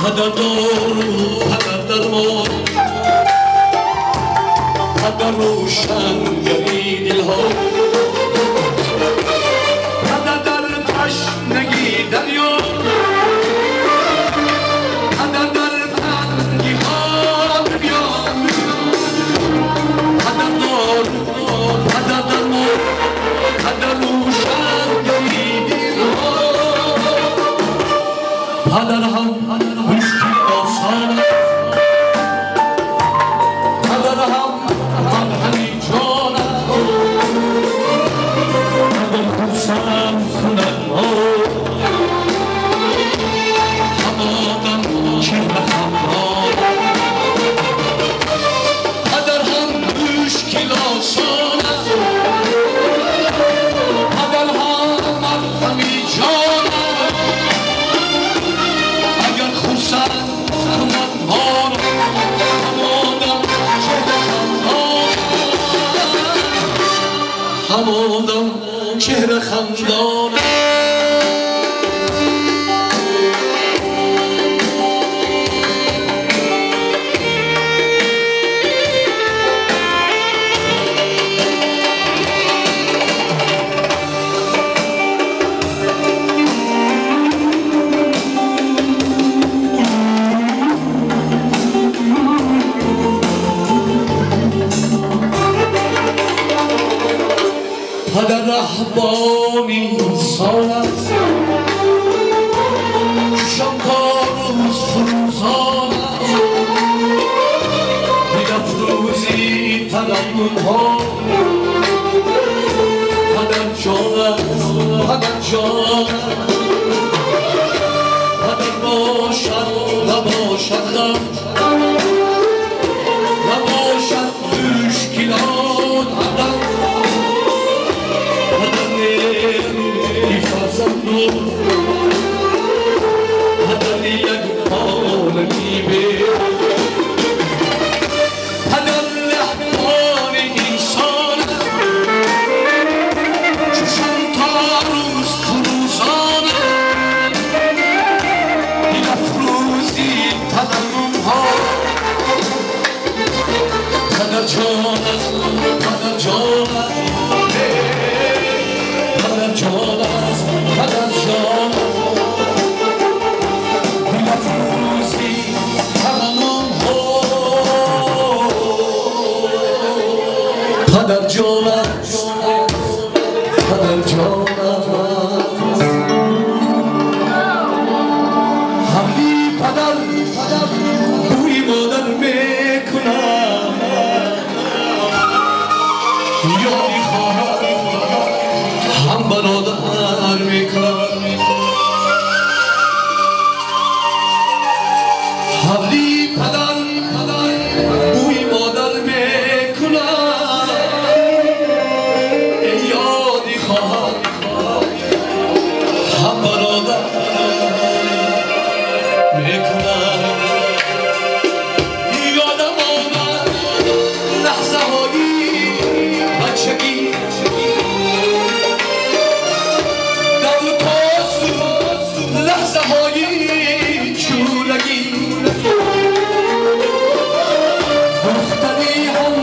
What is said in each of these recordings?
پدر درمان پدر روشنگری دلها پدر در تشنگی دریا پدر در تنگی ها بیان پدر دار پدر درمان پدر روشنگری دلها پدر هم همانم چهره خندانه پدر رهبانی سال است چشم تا روز فروزان است میرفت روزی ترنم ها پدر جان است پدر جان پدر باشد نباشد نباشد مشکلات عدم پدر یک عالمی به پدر رهبان انسان چشم تا روز فروزان بی‌افروزی ترنم ها پدر جان است پدر جان است پدر جان است پدر جان بی‌افروزی ترنم ها پدر جان است پدر جان است همین پدر بوی مادر میکنم یادی خواهد هم برادر میکنم حولی پدر بوی مادر میکنم یادی خواهد هم برادر میکنم یادم آمد لحظه هایی بچگی لحظه های چورگی دختری هم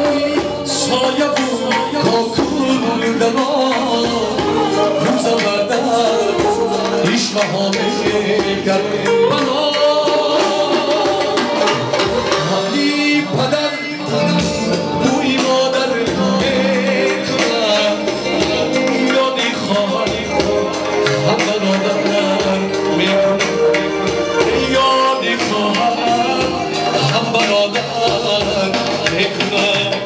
سایه بود کاکول دران روز بردر عشق ها میگرد بنا حالی پدر بوی مادر میکنم یادی خواهد هم برادر میکنم یادی خواهد هم برادر میکنم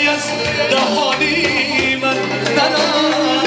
از دهانی من نرم